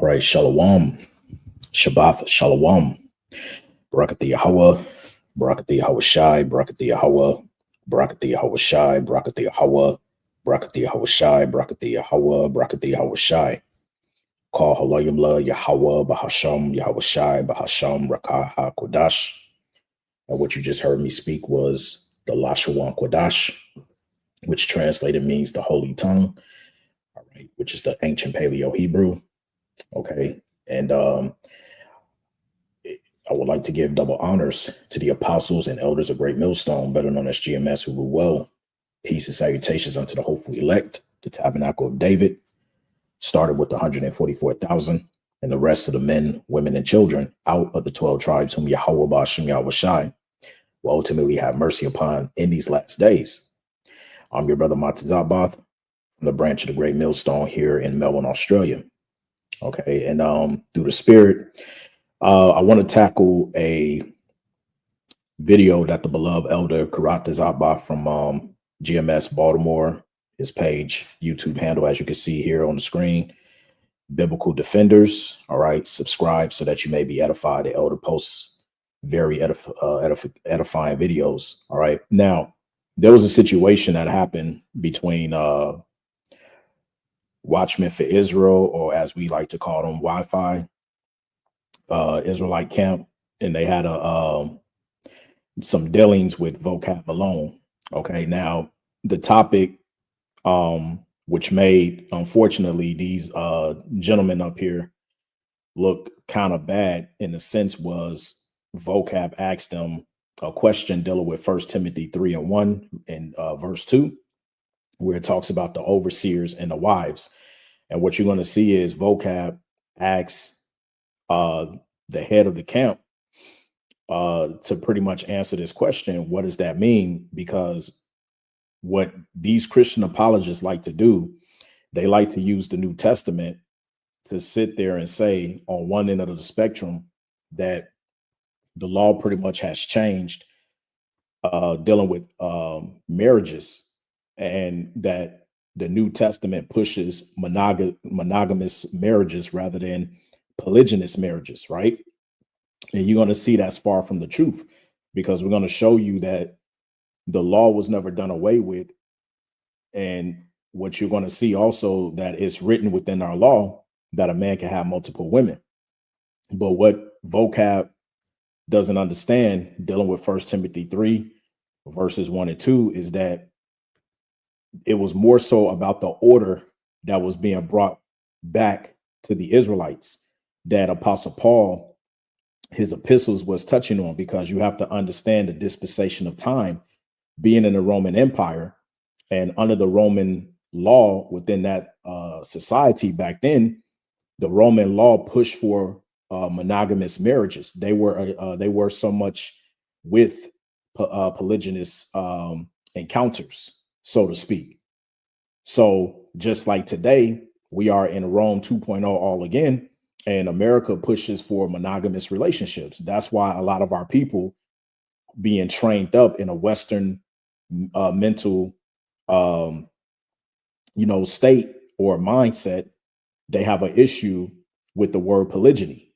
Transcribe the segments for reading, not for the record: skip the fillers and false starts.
All right, Shalom, Shabbat, Shalom, Barakat Yahweh, Barakat Yahweh Shai, Barakat Yahweh, Barakat Yahweh Shai, Barakat Yahweh, Barakat Yahweh Shai, Barakat Yahweh, Barakat Yahweh Shai. Call Halayim La Yahweh, Bahasham, Yahweh Shai, Bahasham, Rakah HaKodash. And what you just heard me speak was the Lashawan Kodash, which translated means the holy tongue, all right, which is the ancient Paleo Hebrew. Okay. And I would like to give double honors to the apostles and elders of Great Millstone, better known as GMS, who rule well. Peace and salutations unto the hopeful elect, the tabernacle of David, started with 144,000, and the rest of the men, women, and children out of the 12 tribes whom Yahweh Ba'ashem Yahweh Shai will ultimately have mercy upon in these last days. I'm your brother Matazabath from the branch of the Great Millstone here in Melbourne, Australia. Okay, and through the Spirit, I want to tackle a video that the beloved elder Karat Zabah from GMS Baltimore, his page, YouTube handle, as you can see here on the screen, Biblical Defenders. All right, subscribe so that you may be edified. The elder posts very edifying videos. All right, now there was a situation that happened between Watchmen for Israel, or as we like to call them, Wi-Fi, Israelite camp, and they had some dealings with VOCAB Malone. Okay, now the topic, which made, unfortunately, these gentlemen up here look kind of bad in a sense, was VOCAB asked them a question dealing with 1 Timothy 3:1 and verse 2, where it talks about the overseers and the wives. And what you're going to see is VOCAB asks the head of the camp to pretty much answer this question. What does that mean? Because what these Christian apologists like to do, they like to use the New Testament to sit there and say on one end of the spectrum that the law pretty much has changed dealing with marriages, and that the New Testament pushes monogamous marriages rather than polygynous marriages, right? And you're going to see that's far from the truth, because we're going to show you that the law was never done away with. And what you're going to see also, that it's written within our law that a man can have multiple women. But what VOCAB doesn't understand, dealing with 1 Timothy 3 verses 1 and 2, is that it was more so about the order that was being brought back to the Israelites that Apostle Paul, his epistles, was touching on, because you have to understand the dispensation of time, being in the Roman Empire and under the Roman law within that society back then. The Roman law pushed for monogamous marriages. They were so much with polygynous encounters, so to speak. So just like today, we are in Rome 2.0 all again, and America pushes for monogamous relationships. That's why a lot of our people being trained up in a Western mental, state or mindset, they have an issue with the word polygyny.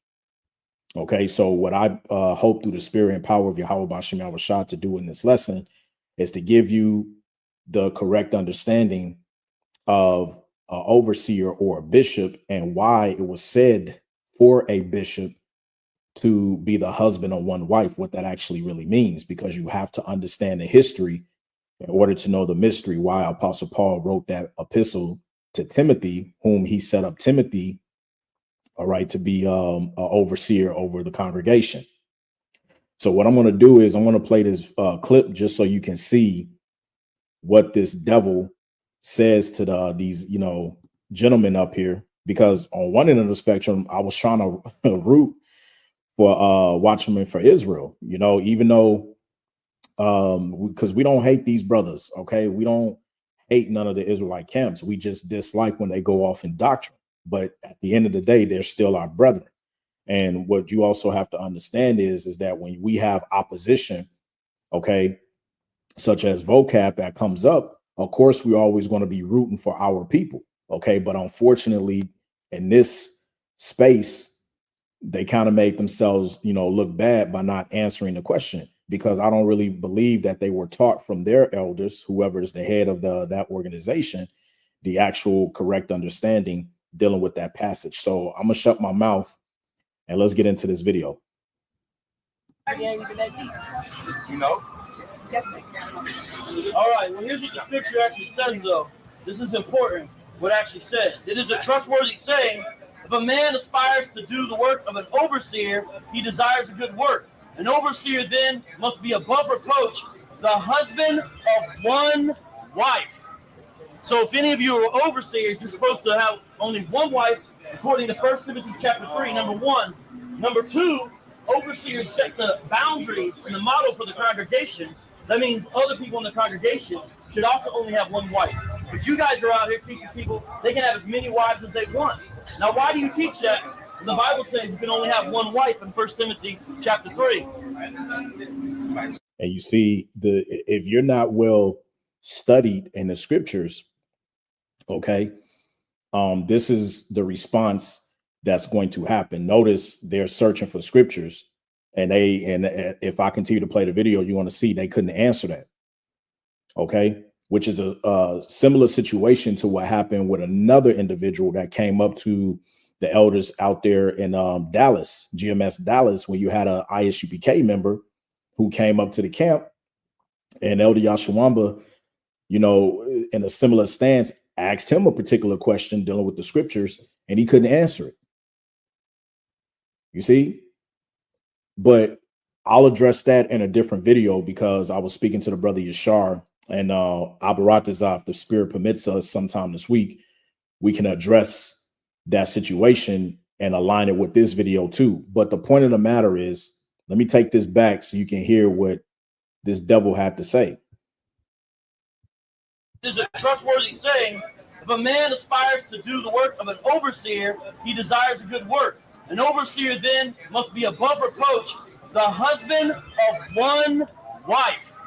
Okay, so what I hope through the Spirit and power of Yahweh Ba'ashem Yahweh Shah to do in this lesson is to give you the correct understanding of an overseer or a bishop, and why it was said for a bishop to be the husband of one wife, what that actually really means, because you have to understand the history in order to know the mystery why Apostle Paul wrote that epistle to Timothy, whom he set up Timothy, all right, to be an overseer over the congregation. So what I'm going to do is I'm going to play this clip just so you can see what this devil says to these gentlemen up here, because on one end of the spectrum, I was trying to root for Watchmen for Israel, even though because we don't hate these brothers. Okay, we don't hate none of the Israelite camps. We just dislike when they go off in doctrine. But at the end of the day, they're still our brethren. And what you also have to understand is that when we have opposition, okay, such as VOCAB that comes up, of course, we're always going to be rooting for our people. Okay, but unfortunately, in this space, they kind of made themselves, look bad by not answering the question, because I don't really believe that they were taught from their elders, whoever is the head of that organization, the actual correct understanding dealing with that passage. So I'm gonna shut my mouth and let's get into this video. You know? Yes, all right, well, here's what the scripture actually says, though. This is important, what it actually says. It is a trustworthy saying, if a man aspires to do the work of an overseer, he desires a good work. An overseer then must be above reproach, the husband of one wife. So if any of you are overseers, you're supposed to have only one wife, according to 1 Timothy chapter 3, number 1. Number 2, overseers set the boundaries and the model for the congregation. That means other people in the congregation should also only have one wife. But you guys are out here teaching people they can have as many wives as they want. Now, why do you teach that? The Bible says you can only have one wife in 1 Timothy chapter 3. And you see, if you're not well studied in the scriptures, okay, this is the response that's going to happen. Notice they're searching for scriptures, and if I continue to play the video, you want to see they couldn't answer that. Okay, which is a similar situation to what happened with another individual that came up to the elders out there in Dallas, GMS Dallas, when you had a ISUPK member who came up to the camp, and Elder Yashawamba, in a similar stance, asked him a particular question dealing with the scriptures, and he couldn't answer it. You see? But I'll address that in a different video, because I was speaking to the brother Yashar and Abaratazah, if the spirit permits us sometime this week, we can address that situation and align it with this video too. But the point of the matter is, let me take this back so you can hear what this devil had to say. This is a trustworthy saying, if a man aspires to do the work of an overseer, he desires a good work. An overseer then must be above reproach, the husband of one wife.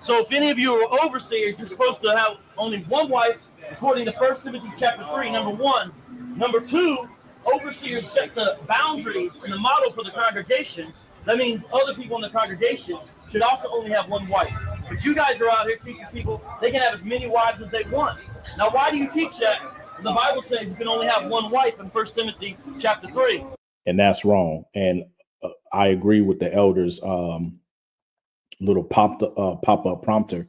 So if any of you are overseers, you're supposed to have only one wife, according to 1 Timothy chapter 3, number 1. Number 2, overseers set the boundaries and the model for the congregation. That means other people in the congregation should also only have one wife. But you guys are out here teaching people they can have as many wives as they want. Now, why do you teach that? The Bible says you can only have one wife in 1 Timothy chapter 3. And that's wrong. And I agree with the elders' little pop-up prompter.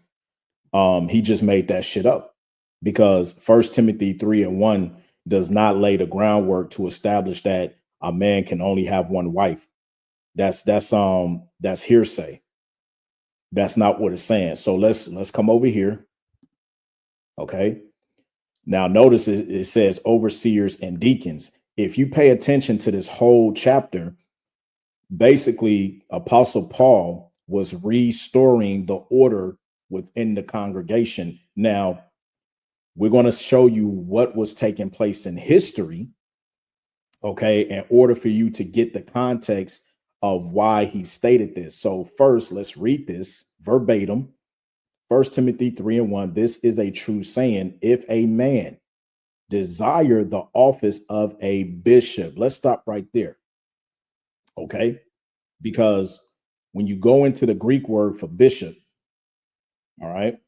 He just made that shit up, because 1 Timothy 3:1 does not lay the groundwork to establish that a man can only have one wife. That's hearsay. That's not what it's saying. So let's come over here. Okay. Now notice it says overseers and deacons. If you pay attention to this whole chapter, basically Apostle Paul was restoring the order within the congregation. Now we're going to show you what was taking place in history, okay, in order for you to get the context of why he stated this. So first, let's read this verbatim. 1 Timothy 3:1, this is a true saying, if a man desire the office of a bishop. Let's stop right there. Okay, because when you go into the Greek word for bishop, all right,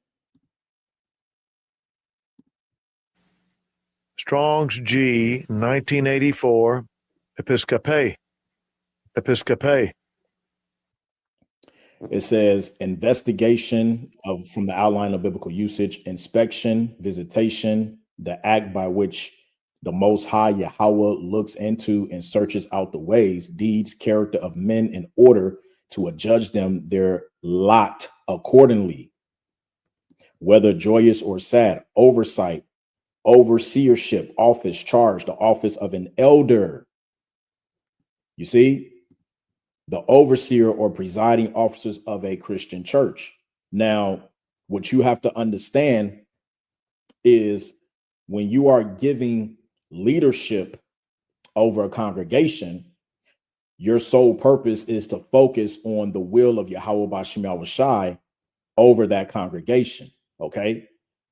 Strong's G 1984, episcope. It says investigation from the outline of biblical usage, inspection, visitation, the act by which the Most High Yahweh looks into and searches out the ways, deeds, character of men in order to adjudge them their lot accordingly, whether joyous or sad, oversight, overseership, office, charge, the office of an elder. You see, the overseer or presiding officers of a Christian church. Now, what you have to understand is when you are giving leadership over a congregation, your sole purpose is to focus on the will of Yahweh B'Shem Yahushai over that congregation. Okay.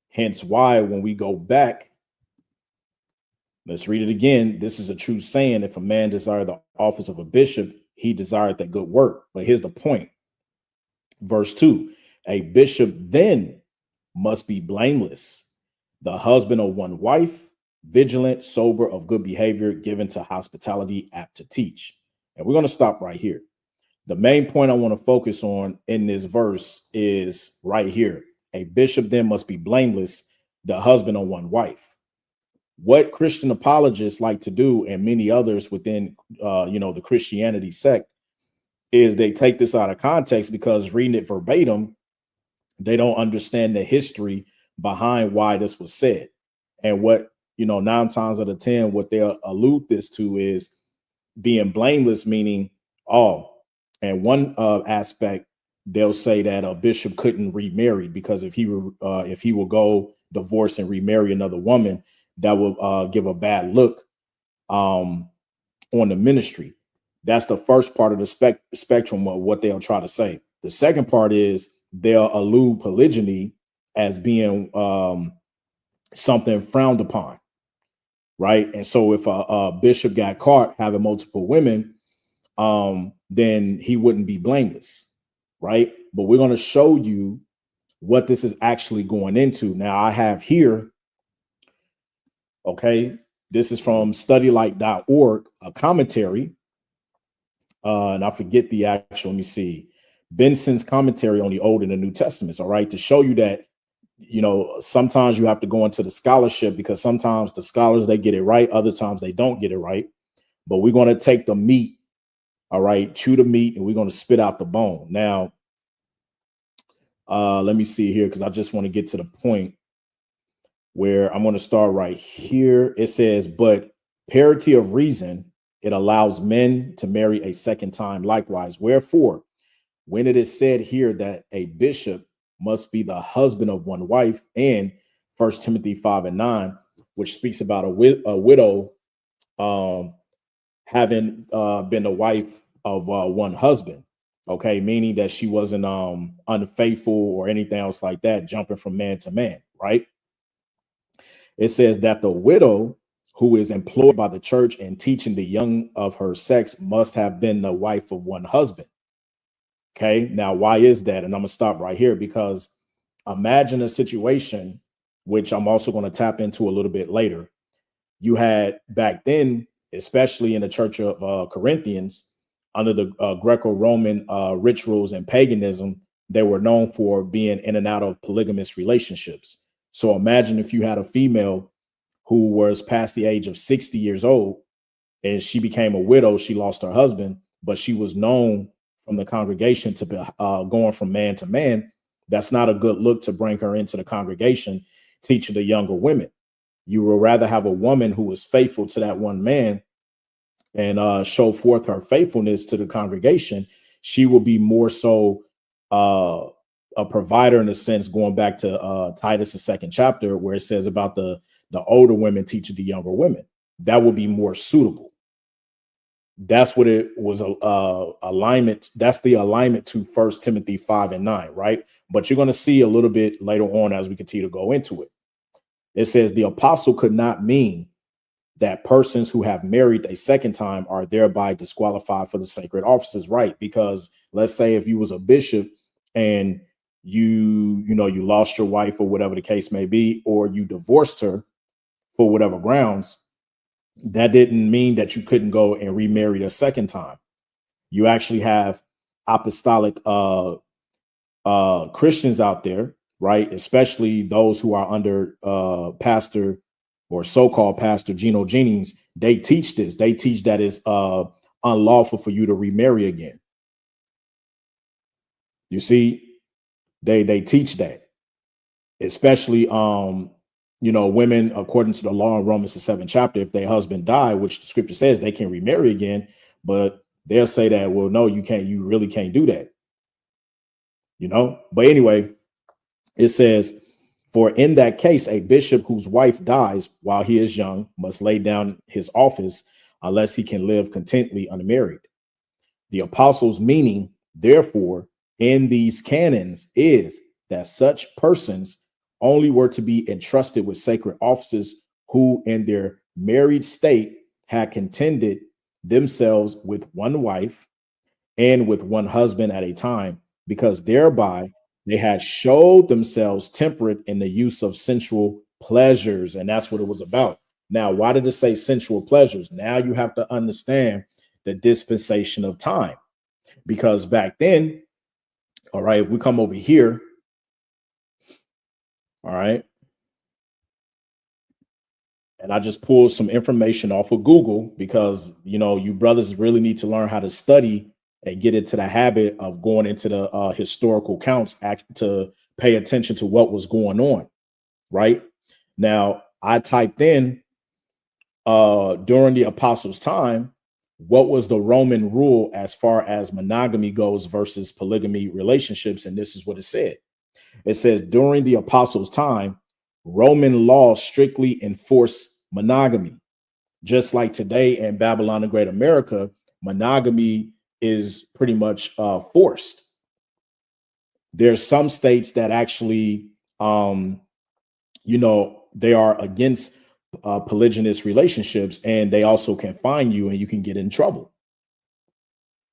Hence why when we go back Let's read it again. This is a true saying. If a man desire the office of a bishop, he desired that good work. But here's the point. Verse 2, a bishop then must be blameless, the husband of one wife, vigilant, sober, of good behavior, given to hospitality, apt to teach. And we're going to stop right here. The main point I want to focus on in this verse is right here. A bishop then must be blameless, the husband of one wife. What Christian apologists like to do, and many others within, the Christianity sect, is they take this out of context because reading it verbatim, they don't understand the history behind why this was said. And what, 9 times out of 10, what they'll allude this to is being blameless, meaning all. And one aspect, they'll say that a bishop couldn't remarry because if he will go divorce and remarry another woman, that will give a bad look on the ministry. That's the first part of the spectrum of what they'll try to say. The second part is they'll allude polygyny as being something frowned upon, right? And so if a bishop got caught having multiple women, then he wouldn't be blameless, right? But we're going to show you what this is actually going into. Now, I have here, okay, this is from studylight.org, a commentary. And I forget the actual, let me see, Benson's commentary on the Old and the New Testaments, all right, to show you that, sometimes you have to go into the scholarship because sometimes the scholars, they get it right. Other times they don't get it right. But we're going to take the meat, all right, chew the meat, and we're going to spit out the bone. Now, let me see here because I just want to get to the point where I'm going to start right here. It says, but parity of reason, it allows men to marry a second time likewise. Wherefore, when it is said here that a bishop must be the husband of one wife, and 1 Timothy 5:9, which speaks about a widow having been the wife of one husband, okay, meaning that she wasn't unfaithful or anything else like that, jumping from man to man, right? It says that the widow who is employed by the church and teaching the young of her sex must have been the wife of one husband. Okay, now why is that? And I'm gonna stop right here because imagine a situation, which I'm also going to tap into a little bit later. You had back then, especially in the church of Corinthians, under the Greco-Roman rituals and paganism, they were known for being in and out of polygamous relationships. So imagine if you had a female who was past the age of 60 years old and she became a widow, she lost her husband, but she was known from the congregation to be going from man to man. That's not a good look to bring her into the congregation, teaching the younger women. You will rather have a woman who is faithful to that one man and show forth her faithfulness to the congregation. She will be more so a provider in a sense, going back to Titus, the 2nd chapter, where it says about the older women teaching the younger women. That would be more suitable. That's what it was, alignment. That's the alignment to 1 Timothy 5:9, right? But you're going to see a little bit later on as we continue to go into it. It says the apostle could not mean that persons who have married a second time are thereby disqualified for the sacred offices, right? Because let's say if you was a bishop and you lost your wife or whatever the case may be, or you divorced her for whatever grounds, that didn't mean that you couldn't go and remarry a second time. You actually have apostolic Christians out there, right? Especially those who are under pastor or so-called Pastor Geno Jennings. They teach this. They teach that it's unlawful for you to remarry again. You see, they teach that, especially women, according to the law in Romans the 7th chapter, if their husband died, which the scripture says they can remarry again, but they'll say that, well, no, you can't, you really can't do that. But anyway, it says, for in that case, a bishop whose wife dies while he is young must lay down his office unless he can live contently unmarried. The apostles' meaning, therefore, in these canons is that such persons only were to be entrusted with sacred offices who in their married state had contended themselves with one wife and with one husband at a time, because thereby they had showed themselves temperate in the use of sensual pleasures. And that's what it was about. Now, why did it say sensual pleasures? Now you have to understand the dispensation of time, because back then, all right, if we come over here, all right, and I just pulled some information off of Google, because, you know, you brothers really need to learn how to study and get into the habit of going into the historical counts to pay attention to what was going on. Right now, I typed in during the apostles' time, what was the Roman rule as far as monogamy goes versus polygamy relationships? And this is what it said. It says, during the apostles' time, Roman law strictly enforced monogamy. Just like today in Babylon the Great America, monogamy is pretty much forced. There's some states that actually, you know, they are against polygynous relationships, and they also can fine you and you can get in trouble.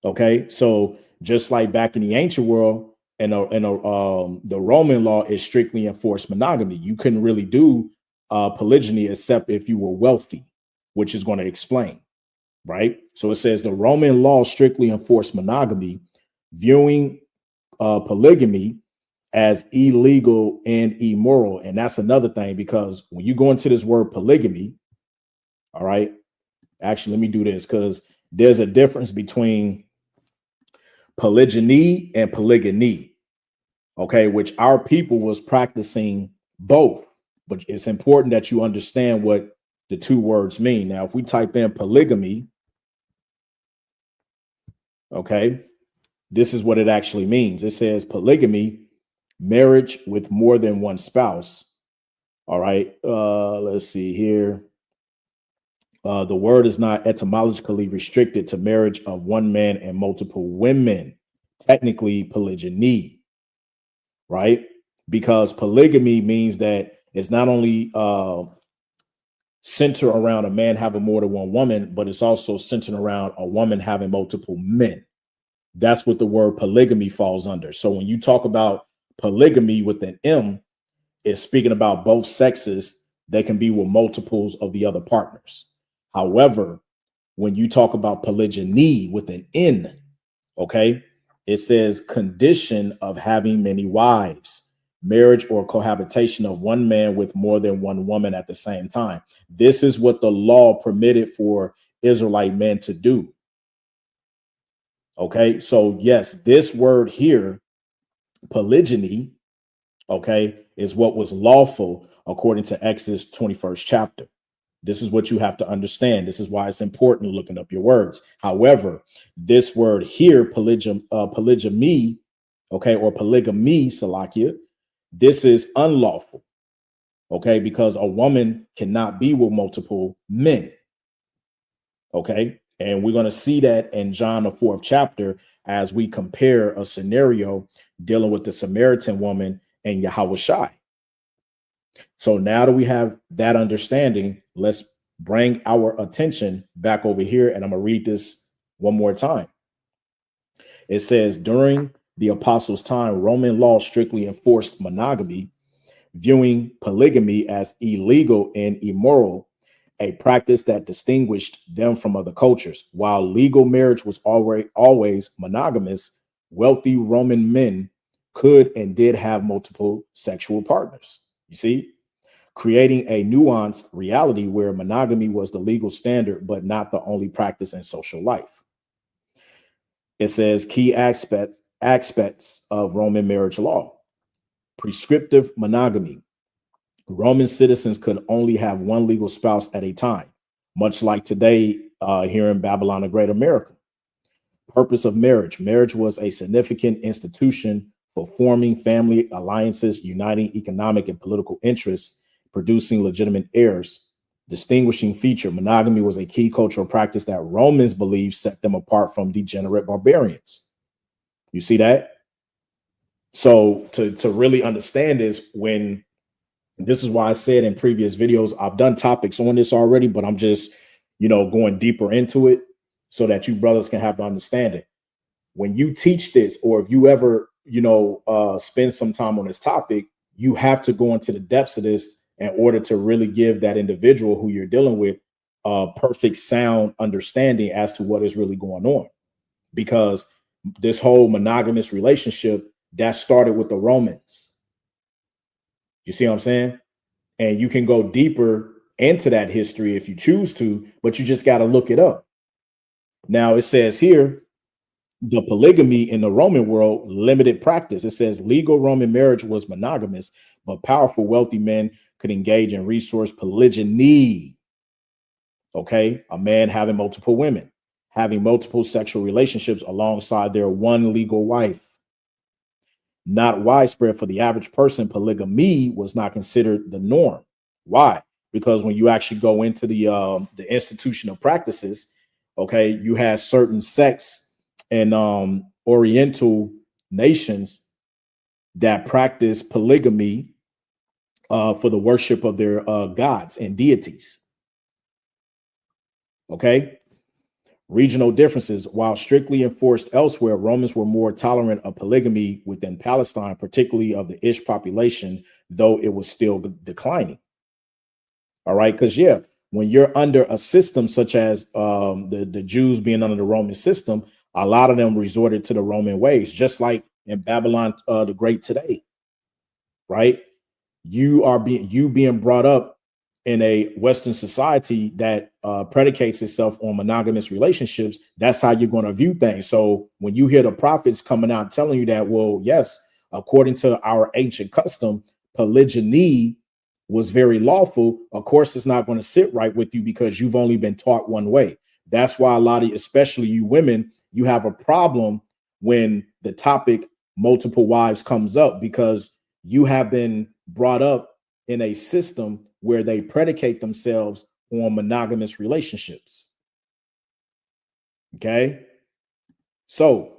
Okay, so just like back in the ancient world, and the Roman law is strictly enforced monogamy. You couldn't really do polygyny except if you were wealthy, which is going to explain, right? So it says the Roman law strictly enforced monogamy, viewing polygamy as illegal and immoral. And that's another thing, because when you go into this word polygamy, all right, actually, let me do this, because there's a difference between polygyny and polygamy, okay, which our people was practicing both. But it's important that you understand what the two words mean. Now, if we type in polygamy, okay, this is what it actually means. It says polygamy, marriage with more than one spouse. All right, let's see here. The word is not etymologically restricted to marriage of one man and multiple women, technically polygyny, right? Because polygamy means that it's not only centered around a man having more than one woman, but it's also centered around a woman having multiple men. That's what the word polygamy falls under. So when you talk about polygamy with an M, it's speaking about both sexes. They can be with multiples of the other partners. However, when you talk about polygyny with an N, okay, it says condition of having many wives, marriage or cohabitation of one man with more than one woman at the same time. This is what the law permitted for Israelite men to do. Okay, so yes, this word here, polygyny, okay, is what was lawful according to Exodus 21st chapter. This is what you have to understand. This is why it's important looking up your words. However, this word here, polygamy, okay, or polygamy, Salakia, this is unlawful, okay, because a woman cannot be with multiple men, okay? And we're going to see that in John, the 4th chapter, as we compare a scenario dealing with the Samaritan woman and Yahushua. So now that we have that understanding, let's bring our attention back over here. And I'm going to read this one more time. It says, during the apostles' time, Roman law strictly enforced monogamy, viewing polygamy as illegal and immoral, a practice that distinguished them from other cultures. While legal marriage was always monogamous, wealthy Roman men could and did have multiple sexual partners. You see, creating a nuanced reality where monogamy was the legal standard, but not the only practice in social life. It says key aspects of Roman marriage law. Prescriptive monogamy. Roman citizens could only have one legal spouse at a time, much like today here in Babylon the Great America. Purpose of marriage. Marriage was a significant institution for forming family alliances, uniting economic and political interests, producing legitimate heirs. Distinguishing feature. Monogamy was a key cultural practice that Romans believed set them apart from degenerate barbarians. You see that? So to really understand this, when This is why I said in previous videos, I've done topics on this already, but I'm just, going deeper into it so that you brothers can have the understanding. When you teach this, or if you ever, spend some time on this topic, you have to go into the depths of this in order to really give that individual who you're dealing with a perfect sound understanding as to what is really going on. Because this whole monogamous relationship that started with the Romans. You see what I'm saying? And you can go deeper into that history if you choose to, but you just got to look it up. Now it says here, the polygamy in the Roman world limited practice. It says legal Roman marriage was monogamous, but powerful, wealthy men could engage in resource polygyny. Okay, a man having multiple women, having multiple sexual relationships alongside their one legal wife. Not widespread for the average person, polygamy was not considered the norm. Why? Because when you actually go into the institutional practices, okay, you had certain sects and Oriental nations that practice polygamy for the worship of their gods and deities. Okay. Regional differences. While strictly enforced elsewhere, Romans were more tolerant of polygamy within Palestine, particularly of the Ish population, though it was still declining. All right. Because, yeah, when you're under a system such as the Jews being under the Roman system, a lot of them resorted to the Roman ways, just like in Babylon the Great today. Right. You being brought up in a Western society that predicates itself on monogamous relationships. That's how you're going to view things. So when you hear the prophets coming out telling you that, well, yes, according to our ancient custom, polygyny was very lawful. Of course, it's not going to sit right with you because you've only been taught one way. That's why a lot of, especially you women, you have a problem when the topic multiple wives comes up, because you have been brought up in a system where they predicate themselves on monogamous relationships. Okay. So,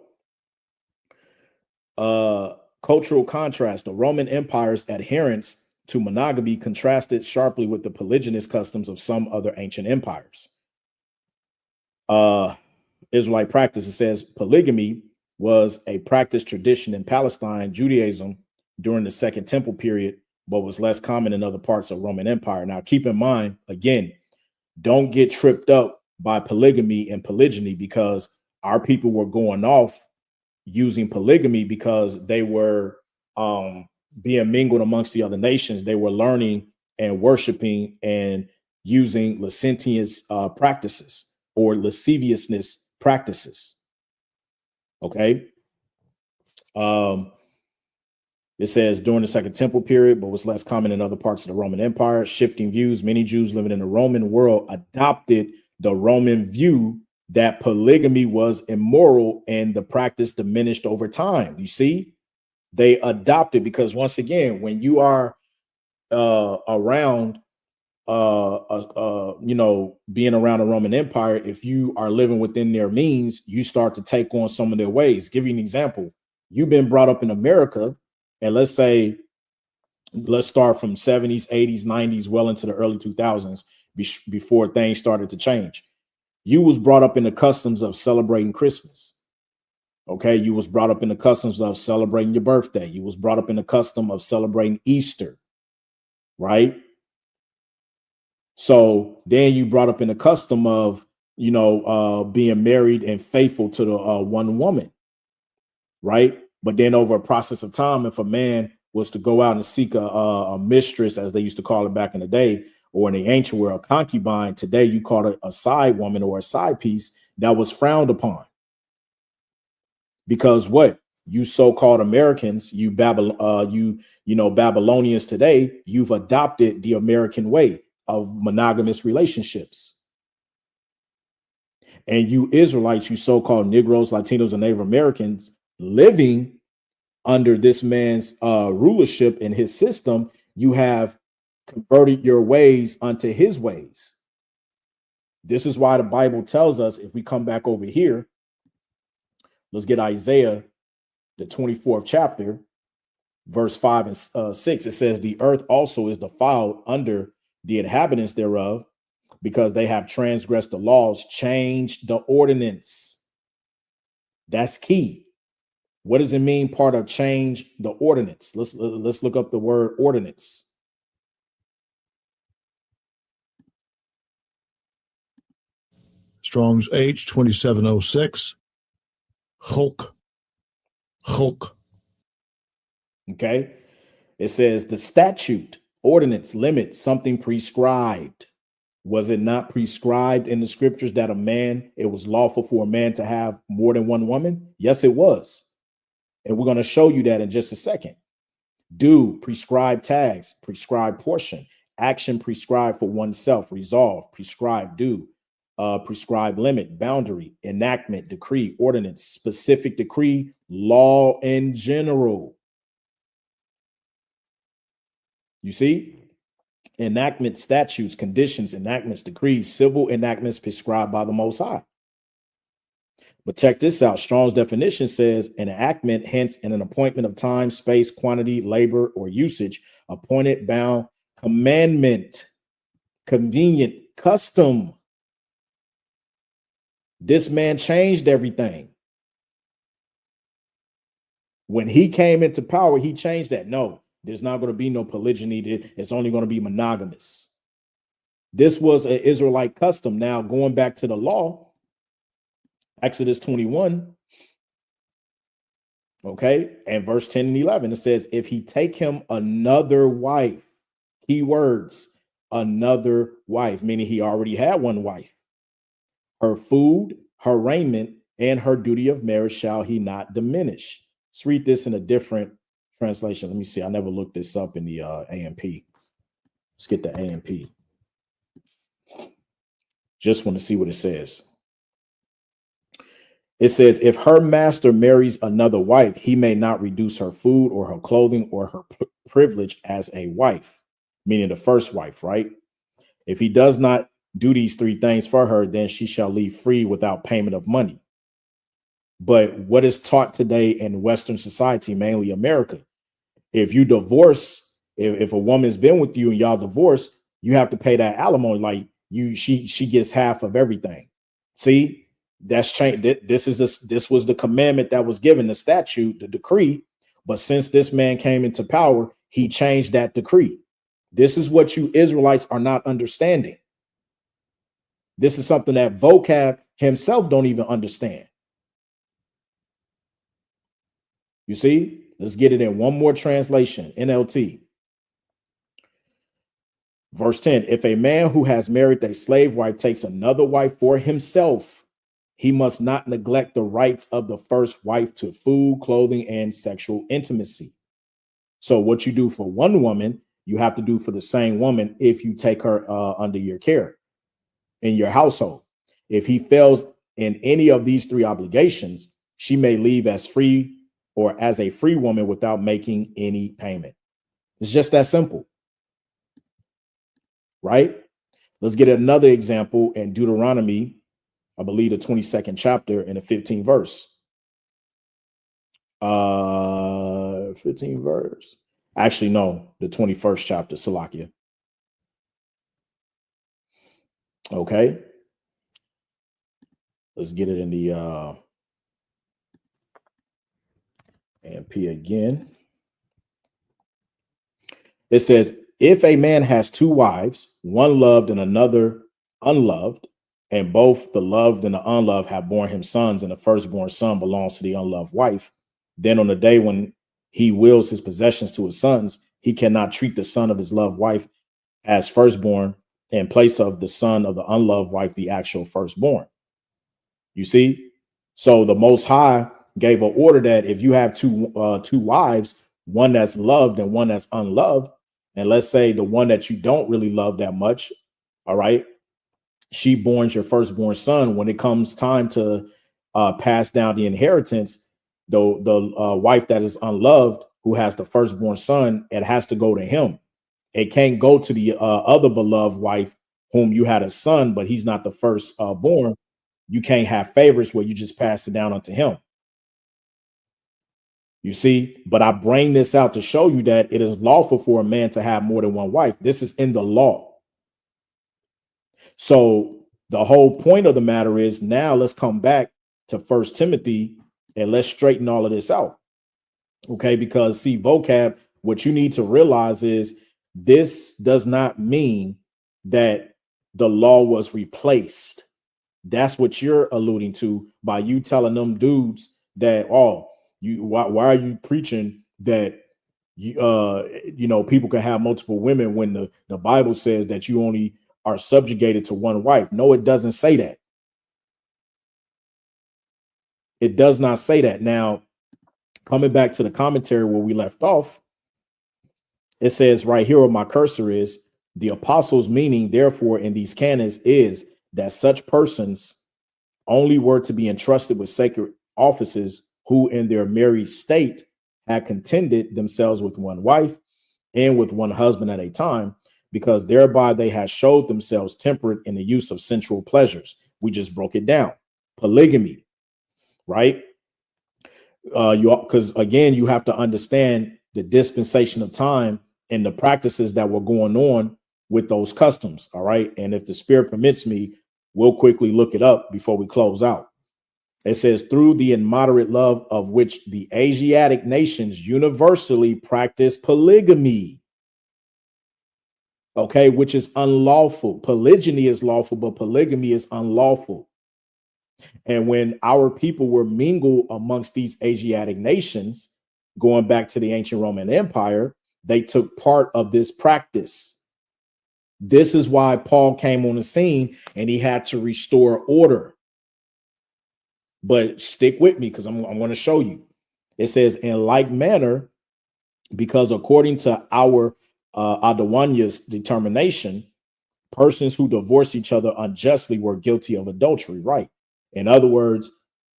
cultural contrast. The Roman Empire's adherence to monogamy contrasted sharply with the polygynous customs of some other ancient empires. Israelite practice, it says polygamy was a practice tradition in Palestine, Judaism during the Second Temple period, but was less common in other parts of Roman Empire. Now, keep in mind, again, don't get tripped up by polygamy and polygyny, because our people were going off using polygamy because they were being mingled amongst the other nations. They were learning and worshiping and using licentious practices or lasciviousness practices. Okay. It says during the Second Temple period, but was less common in other parts of the Roman Empire. Shifting views. Many Jews living in the Roman world adopted the Roman view that polygamy was immoral, and the practice diminished over time. You see, they adopted, because once again, when you are around, being around the Roman Empire, if you are living within their means, you start to take on some of their ways. Give you an example. You've been brought up in America, and let's start from 70s, 80s, 90s, well into the early 2000s, before things started to change. You was brought up in the customs of celebrating Christmas. Okay. You was brought up in the customs of celebrating your birthday. You was brought up in the custom of celebrating Easter. Right. So then you brought up in the custom of, being married and faithful to the one woman. Right. But then over a process of time, if a man was to go out and seek a mistress, as they used to call it back in the day, or in the ancient world, concubine, today you call it a side woman or a side piece, that was frowned upon. Because what? You so-called Americans, you Babylonians today, you've adopted the American way of monogamous relationships. And you Israelites, you so-called Negroes, Latinos, and Native Americans living under this man's rulership and his system, you have converted your ways unto his ways. This is why the Bible tells us, if we come back over here, let's get Isaiah, the 24th chapter, verse 5 and 6, it says, the earth also is defiled under the inhabitants thereof, because they have transgressed the laws, changed the ordinance. That's key. What does it mean, part of change the ordinance? Let's look up the word ordinance. Strong's H 2706. Chok. Okay. It says the statute, ordinance, limit, something prescribed. Was it not prescribed in the scriptures that it was lawful for a man to have more than one woman? Yes, it was. And we're going to show you that in just a second. Do, prescribed tags, prescribed portion, action prescribed for oneself, resolve, prescribed do, prescribed limit, boundary, enactment, decree, ordinance, specific decree, law in general. You see? Enactment, statutes, conditions, enactments, decrees, civil enactments prescribed by the Most High. But check this out. Strong's definition says an enactment, hence in an appointment of time, space, quantity, labor, or usage, appointed, bound, commandment, convenient, custom. This man changed everything. When he came into power, he changed that. No, there's not going to be no polygyny. It's only going to be monogamous. This was an Israelite custom. Now, going back to the law, Exodus 21, okay, and verse 10 and 11, it says, if he take him another wife, key words, another wife, meaning he already had one wife, her food, her raiment, and her duty of marriage shall he not diminish. Let's read this in a different translation. Let me see. I never looked this up in the AMP. Let's get the AMP. Just want to see what it says. It says, if her master marries another wife, he may not reduce her food or her clothing or her privilege as a wife, meaning the first wife, right? If he does not do these three things for her, then she shall leave free without payment of money. But what is taught today in Western society, mainly America, if you divorce, if a woman's been with you and y'all divorce, you have to pay that alimony. Like she gets half of everything. See? That's changed. This was the commandment that was given, the statute, the decree. But since this man came into power, he changed that decree. This is what you Israelites are not understanding. This is something that VOCAB himself don't even understand. You see, let's get it in one more translation, NLT. Verse 10, if a man who has married a slave wife takes another wife for himself, he must not neglect the rights of the first wife to food, clothing, and sexual intimacy. So what you do for one woman, you have to do for the same woman if you take her under your care in your household. If he fails in any of these three obligations, she may leave as free or as a free woman without making any payment. It's just that simple, right? Let's get another example in Deuteronomy, I believe the 22nd chapter and the 15th verse. 15th verse. Actually, no, the 21st chapter, Salakia. Okay. Let's get it in the AMP again. It says, if a man has two wives, one loved and another unloved, and both the loved and the unloved have borne him sons, and the firstborn son belongs to the unloved wife, then on the day when he wills his possessions to his sons, he cannot treat the son of his loved wife as firstborn in place of the son of the unloved wife, the actual firstborn. You see? So the Most High gave an order that if you have two wives, one that's loved and one that's unloved, and let's say the one that you don't really love that much, all right, she borns your firstborn son. When it comes time to pass down the inheritance, the wife that is unloved, who has the firstborn son, it has to go to him. It can't go to the other beloved wife whom you had a son, but he's not the first born. You can't have favorites where you just pass it down onto him. You see, but I bring this out to show you that it is lawful for a man to have more than one wife. This is in the law. So the whole point of the matter is, now let's come back to First Timothy and let's straighten all of this out. Okay, because see, vocab, what you need to realize is this does not mean that the law was replaced. That's what you're alluding to by you telling them dudes that, oh, why are you preaching that people can have multiple women when the Bible says that you only are subjugated to one wife? No, it doesn't say that. It does not say that. Now, coming back to the commentary where we left off, it says right here where my cursor is, the apostles' meaning, therefore, in these canons is that such persons only were to be entrusted with sacred offices who in their married state had contented themselves with one wife and with one husband at a time, because thereby they had showed themselves temperate in the use of sensual pleasures. We just broke it down. Polygamy, right? Because again, you have to understand the dispensation of time and the practices that were going on with those customs. All right. And if the spirit permits me, we'll quickly look it up before we close out. It says, through the immoderate love of which the Asiatic nations universally practice polygamy. Okay, which is unlawful. Polygyny is lawful, but polygamy is unlawful. And when our people were mingled amongst these Asiatic nations, going back to the ancient Roman Empire, they took part of this practice. This is why Paul came on the scene and he had to restore order. But stick with me because I'm going to show you. It says, in like manner, because according to our Adawanya's determination, persons who divorce each other unjustly were guilty of adultery, right? In other words,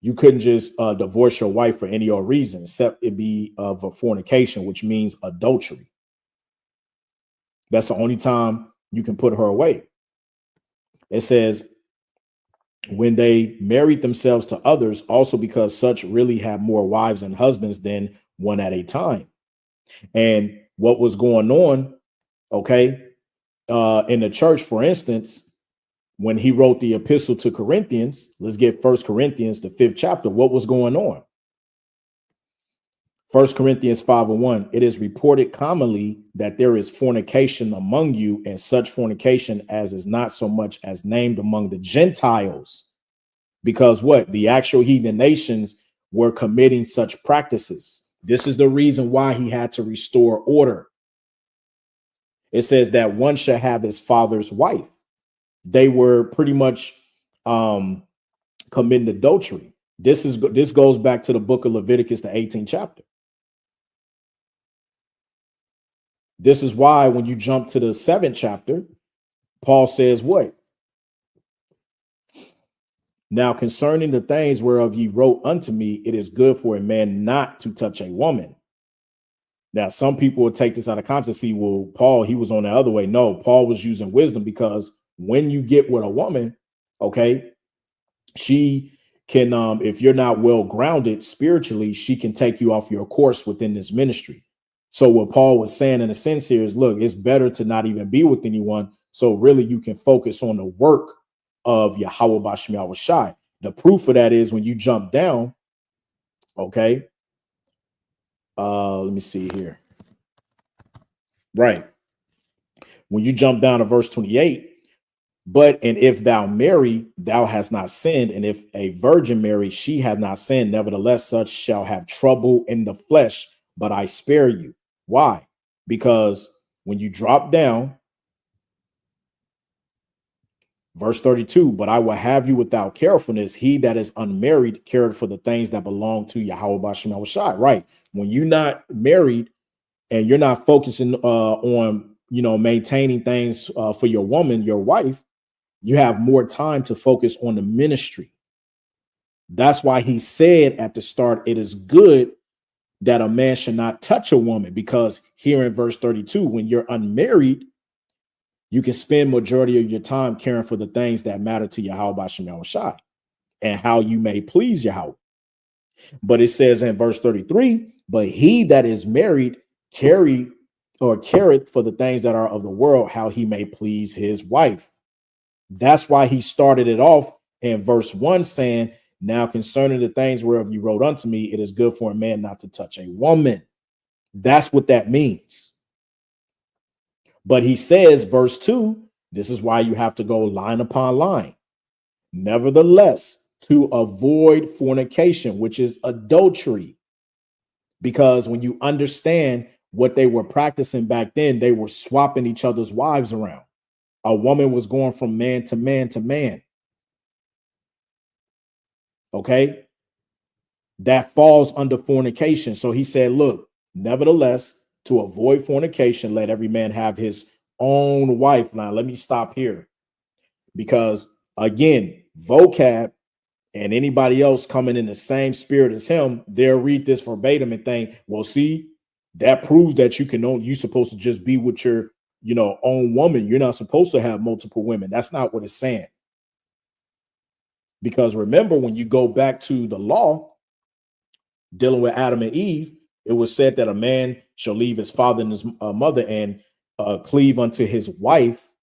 you couldn't just divorce your wife for any old reason, except it be of a fornication, which means adultery. That's the only time you can put her away. It says, when they married themselves to others, also because such really have more wives and husbands than one at a time. And what was going on, okay, in the church, for instance, when he wrote the epistle to Corinthians, let's get 1 Corinthians, the 5th chapter. What was going on? 1 Corinthians 5:1, it is reported commonly that there is fornication among you, and such fornication as is not so much as named among the Gentiles. Because what? The actual heathen nations were committing such practices. This is the reason why he had to restore order. It says that one should have his father's wife. They were pretty much committing adultery. This goes back to the book of Leviticus, the 18th chapter. This is why when you jump to the 7th chapter, Paul says what? Now concerning the things whereof ye wrote unto me, it is good for a man not to touch a woman. Now, some people will take this out of context. See, well, Paul, he was on the other way. No, Paul was using wisdom, because when you get with a woman, okay, she can, if you're not well grounded spiritually, she can take you off your course within this ministry. So what Paul was saying in a sense here is, look, it's better to not even be with anyone. So really you can focus on the work of Yahweh Bashem Yahweh Shai. The proof of that is when you jump down, okay. Let me see here. Right. When you jump down to verse 28, and if thou marry, thou hast not sinned. And if a virgin marry, she hath not sinned. Nevertheless, such shall have trouble in the flesh, but I spare you. Why? Because when you drop down, verse 32, but I will have you without carefulness. He that is unmarried cared for the things that belong to Yahweh Bashem Yahweh Shai. Right. When you're not married and you're not focusing on, maintaining things for your woman, your wife, you have more time to focus on the ministry. That's why he said at the start, it is good that a man should not touch a woman, because here in verse 32, when you're unmarried, you can spend majority of your time caring for the things that matter to Yahweh Bashem Yahweh Shai and how you may please Yahweh. But it says in verse 33, But he that is married careth for the things that are of the world, how he may please his wife. That's why he started it off in verse 1 saying, now concerning the things whereof you wrote unto me, it is good for a man not to touch a woman. That's what that means. But he says, verse 2, this is why you have to go line upon line. Nevertheless, to avoid fornication, which is adultery. Because when you understand what they were practicing back then, they were swapping each other's wives around. A woman was going from man to man to man. Okay. That falls under fornication. So he said, look, nevertheless, to avoid fornication, let every man have his own wife. Now, let me stop here because, again, vocab and anybody else coming in the same spirit as him, they'll read this verbatim and think, well, see, that proves that you're supposed to just be with your, own woman. You're not supposed to have multiple women. That's not what it's saying. Because remember, when you go back to the law, dealing with Adam and Eve, it was said that a man shall leave his father and his mother and cleave unto his wife.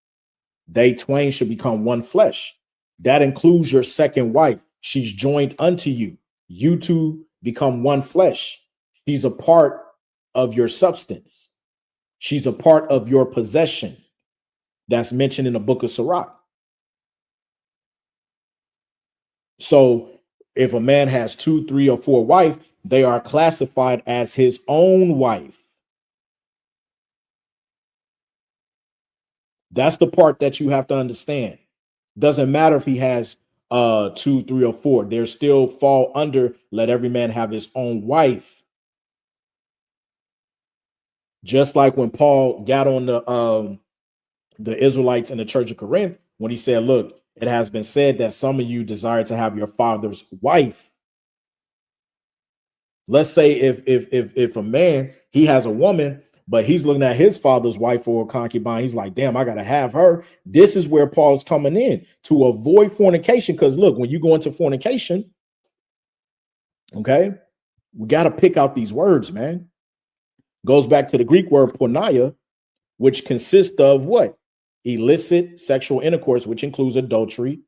They twain should become one flesh. That includes your second wife. She's joined unto you. You two become one flesh. She's a part of your substance. She's a part of your possession. That's mentioned in the book of Sirach. So if a man has 2, 3, or 4 wives, they are classified as his own wife. That's the part that you have to understand. Doesn't matter if he has 2, 3, or 4. They still fall under let every man have his own wife. Just like when Paul got on the Israelites in the church of Corinth, when he said, look, it has been said that some of you desire to have your father's wife. Let's say if a man, he has a woman, but he's looking at his father's wife or a concubine, he's like, damn, I got to have her. This is where Paul's coming in to avoid fornication. Because look, when you go into fornication, okay, we got to pick out these words, man. Goes back to the Greek word porneia, which consists of what? Illicit sexual intercourse, which includes adultery,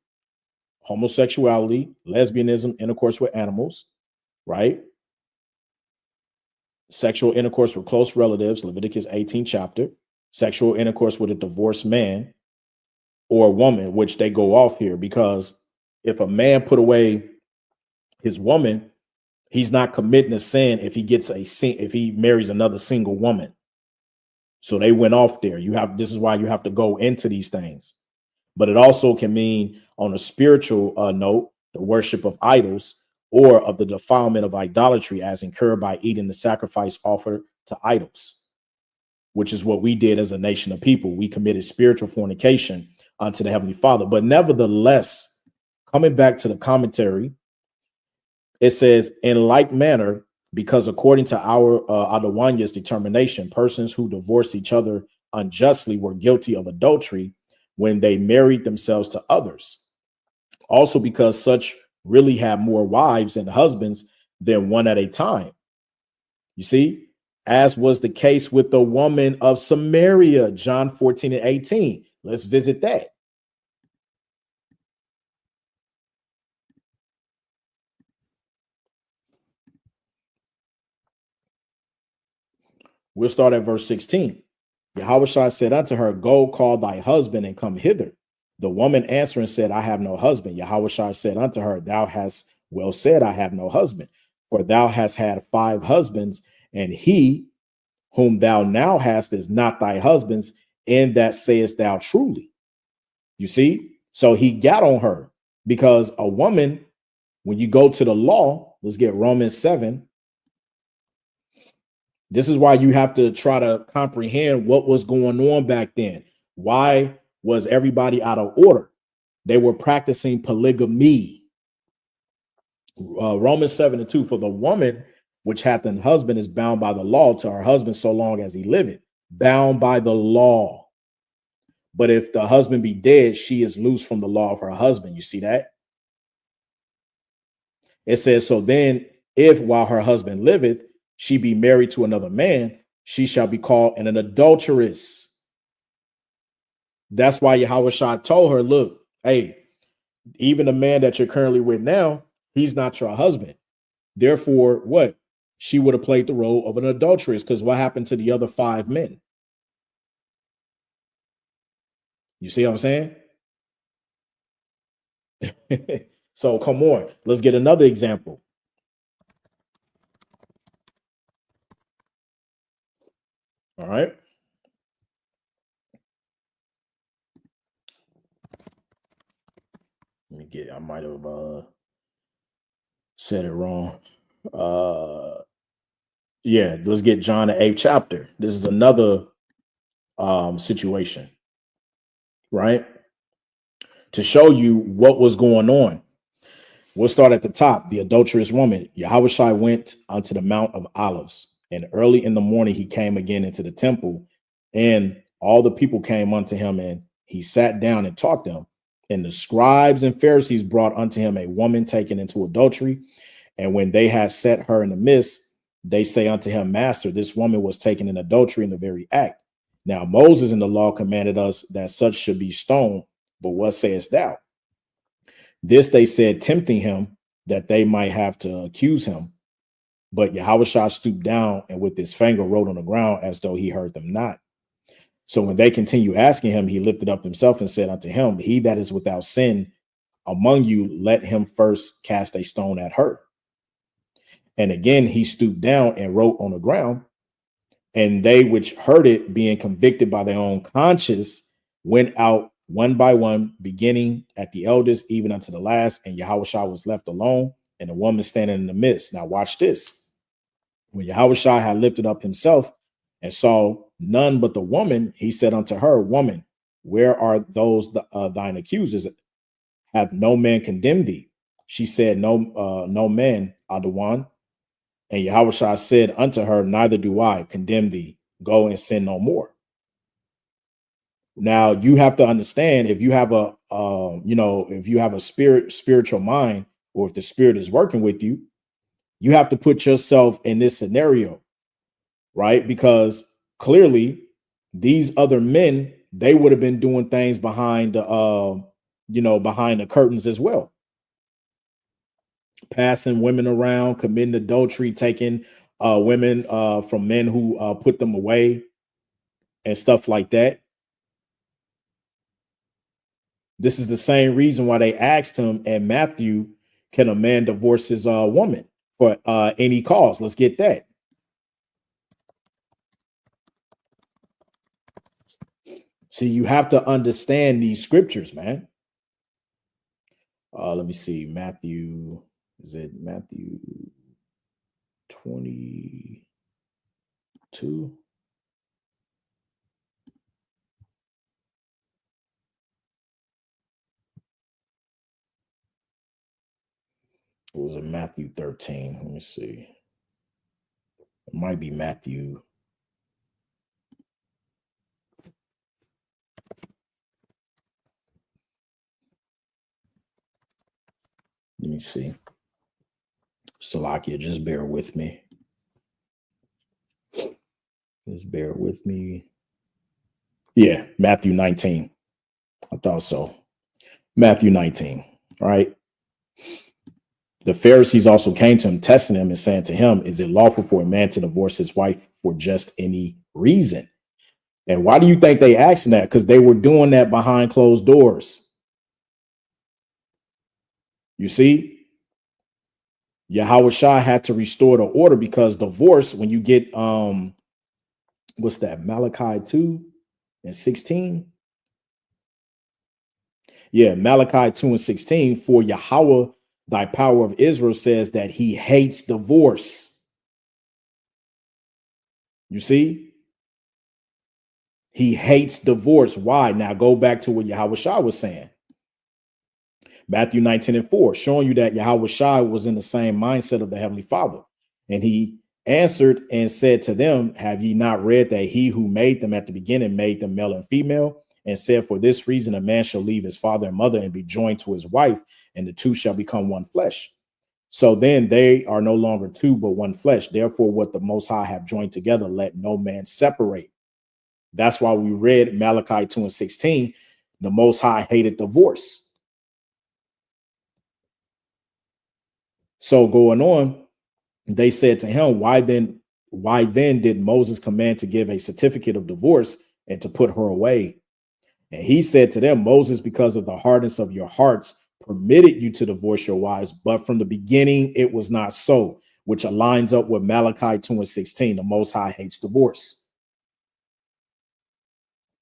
homosexuality, lesbianism, intercourse with animals, right? Sexual intercourse with close relatives, Leviticus 18 chapter, sexual intercourse with a divorced man or a woman, which they go off here because if a man put away his woman, he's not committing a sin if he marries another single woman. So they went off there. This is why you have to go into these things. But it also can mean on a spiritual note, the worship of idols or of the defilement of idolatry as incurred by eating the sacrifice offered to idols, which is what we did as a nation of people. We committed spiritual fornication unto the Heavenly Father. But nevertheless, coming back to the commentary, it says, in like manner, because according to our Adawanya's determination, persons who divorced each other unjustly were guilty of adultery when they married themselves to others. Also because such really have more wives and husbands than one at a time. You see, as was the case with the woman of Samaria, John 14 and 18. Let's visit that. We'll start at verse 16. Yahushua said unto her, go call thy husband and come hither. The woman answering said, I have no husband. Yahushua said unto her, thou hast well said, I have no husband. For thou hast had 5 husbands, and he whom thou now hast is not thy husband's, in that sayest thou truly. You see? So he got on her because a woman, when you go to the law, let's get Romans 7. This is why you have to try to comprehend what was going on back then. Why was everybody out of order? They were practicing polygamy. Romans 7 and 2, for the woman which hath an husband is bound by the law to her husband so long as he liveth, bound by the law. But if the husband be dead, she is loose from the law of her husband. You see that? It says, so then if while her husband liveth, she be married to another man, she shall be called an adulteress. That's why Yahweh Shah told her, look, hey, even the man that you're currently with now, he's not your husband. Therefore, what? She would have played the role of an adulteress, because what happened to the other 5 men? You see what I'm saying? So come on, let's get another example. All right. Let me get, I might have said it wrong. Yeah, let's get John the 8th chapter. This is another situation, right? To show you what was going on. We'll start at the top. The adulterous woman. Yahushua went unto the Mount of Olives, and early in the morning he came again into the temple, and all the people came unto him, and he sat down and taught them. And the scribes and Pharisees brought unto him a woman taken into adultery. And when they had set her in the midst, they say unto him, Master, this woman was taken in adultery in the very act. Now Moses in the law commanded us that such should be stoned. But what sayest thou? This they said, tempting him, that they might have to accuse him. But Yahushua stooped down and with his finger wrote on the ground as though he heard them not. So when they continue asking him, he lifted up himself and said unto him, He that is without sin among you, let him first cast a stone at her. And again, he stooped down and wrote on the ground. And they which heard it, being convicted by their own conscience, went out one by one, beginning at the eldest, even unto the last. And Yahushua was left alone, and the woman standing in the midst. Now watch this. When Yahushua had lifted up himself and saw none but the woman, he said unto her, Woman, where are those thine accusers? Hath no man condemned thee? She said, No man, Adawan. And Yahushua said unto her, Neither do I condemn thee. Go and sin no more. Now you have to understand, if you have a, if you have a spiritual mind, or if the spirit is working with you, you have to put yourself in this scenario, right? Because clearly these other men, they would have been doing things behind the, behind the curtains as well. Passing women around, committing adultery, taking women from men who put them away and stuff like that. This is the same reason why they asked him in Matthew, can a man divorce his woman for any cause? Let's get that. See, you have to understand these scriptures, man. Let me see. Matthew, is it Matthew 22? It was in Matthew 13. Let me see. It might be Matthew. Let me see. Salakia, just bear with me. Just bear with me. Yeah, Matthew 19. I thought so. Matthew 19. All right. The Pharisees also came to him, testing him and saying to him, Is it lawful for a man to divorce his wife for just any reason? And why do you think they asked that? Because they were doing that behind closed doors. You see, Yahushua had to restore the order, because divorce, when you get what's that, Malachi 2:16? Yeah, Malachi 2:16, for Yahweh, thy power of Israel, says that he hates divorce. You see? He hates divorce. Why? Now go back to what Yahushua was saying. Matthew 19:4, showing you that Yahushua was in the same mindset of the Heavenly Father. And he answered and said to them, Have ye not read that he who made them at the beginning made them male and female? And said, For this reason, a man shall leave his father and mother and be joined to his wife, and the two shall become one flesh. So then they are no longer two, but one flesh. Therefore, what the Most High have joined together, let no man separate. That's why we read Malachi 2:16. The Most High hated divorce. So going on, they said to him, why then did Moses command to give a certificate of divorce and to put her away? And he said to them, Moses, because of the hardness of your hearts, permitted you to divorce your wives, but from the beginning it was not so, which aligns up with Malachi 2:16. The Most High hates divorce.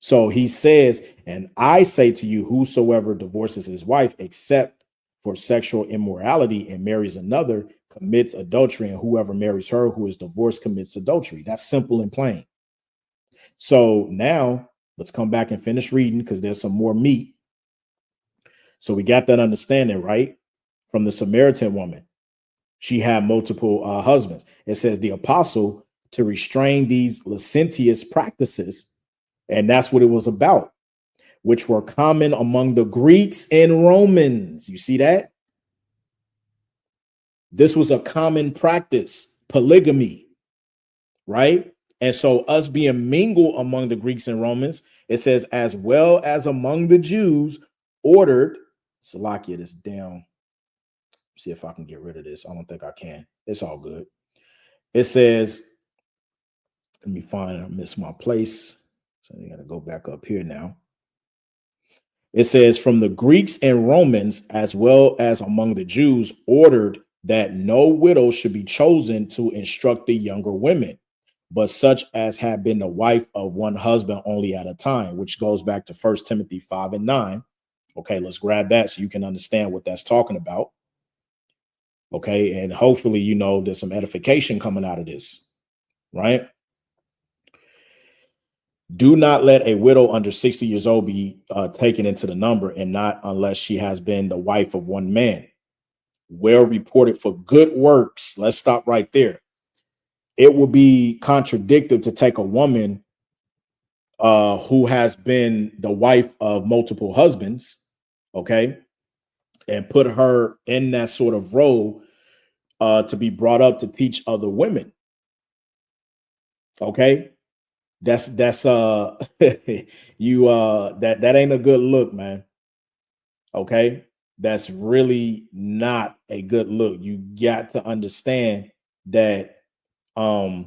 So he says, and I say to you, whosoever divorces his wife, except for sexual immorality, and marries another, commits adultery, and whoever marries her who is divorced commits adultery. That's simple and plain. So now let's come back and finish reading because there's some more meat. So we got that understanding, right? From the Samaritan woman. She had multiple husbands. It says the apostle to restrain these licentious practices. And that's what it was about, which were common among the Greeks and Romans. You see that? This was a common practice, polygamy, right? And so us being mingled among the Greeks and Romans, it says, as well as among the Jews, ordered, Salakia, this down. See if I can get rid of this. I don't think I can. It's all good. It says, let me find, I missed my place. So I got to go back up here now. It says, from the Greeks and Romans, as well as among the Jews, ordered that no widow should be chosen to instruct the younger women, but such as had been the wife of one husband only at a time, which goes back to 1 Timothy 5:9. Okay, let's grab that so you can understand what that's talking about. Okay, and hopefully, you know, there's some edification coming out of this, right? Do not let a widow under 60 years old be taken into the number, and not unless she has been the wife of one man, well reported for good works. Let's stop right there. It would be contradictory to take a woman who has been the wife of multiple husbands, okay, and put her in that sort of role to be brought up to teach other women. Okay, that's you that ain't a good look, man. Okay, that's really not a good look. You got to understand that a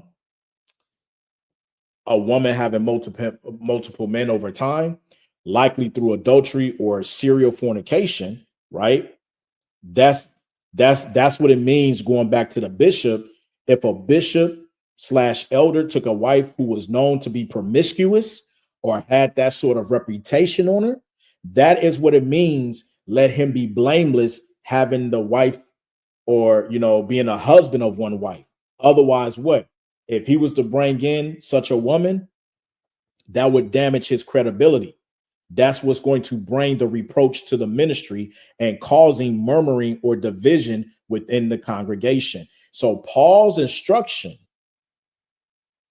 woman having multiple men over time, likely through adultery or serial fornication, right? That's what it means. Going back to the bishop, if a bishop / elder took a wife who was known to be promiscuous or had that sort of reputation on her, that is what it means. Let him be blameless having the wife, or, you know, being a husband of one wife. Otherwise, what? If he was to bring in such a woman, that would damage his credibility. That's what's going to bring the reproach to the ministry and causing murmuring or division within the congregation. So Paul's instruction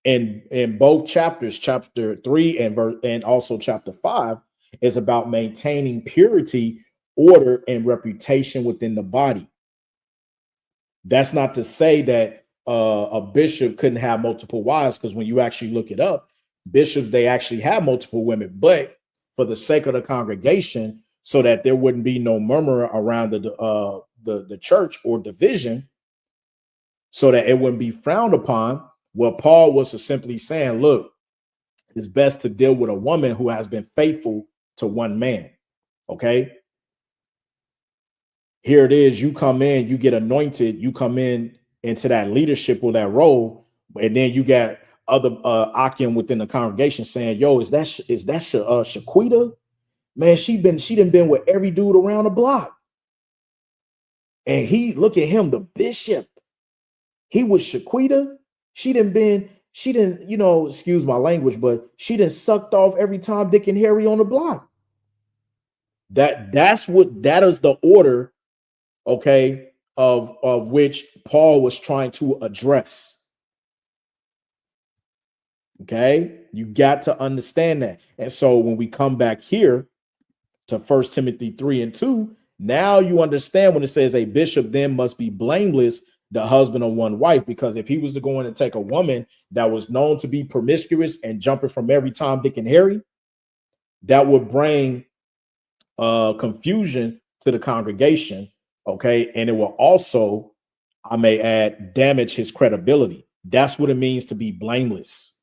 in both chapters, chapter 3 and also chapter 5, is about maintaining purity, order, and reputation within the body. That's not to say that a bishop couldn't have multiple wives, because when you actually look it up, bishops, they actually have multiple women, but for the sake of the congregation, so that there wouldn't be no murmur around the church or division, so that it wouldn't be frowned upon. What Paul was simply saying, look, it's best to deal with a woman who has been faithful to one man. Okay. Here it is. You come in, you get anointed, you come in into that leadership or that role, and then you got other Akim within the congregation saying, yo, is that Shaquita? Man, she done been with every dude around the block. And he, look at him, the bishop. He was Shaquita. She didn't, you know, excuse my language, but she done sucked off every Tom, Dick, and Harry on the block. That is the order, okay, of which Paul was trying to address. Okay, you got to understand that. And so when we come back here to 1 Timothy 3:2, Now you understand when it says a bishop then must be blameless, the husband of one wife, because if he was to go in and take a woman that was known to be promiscuous and jumping from every Tom, Dick, and Harry, that would bring confusion to the congregation. Okay. And it will also, I may add, damage his credibility. That's what it means to be blameless.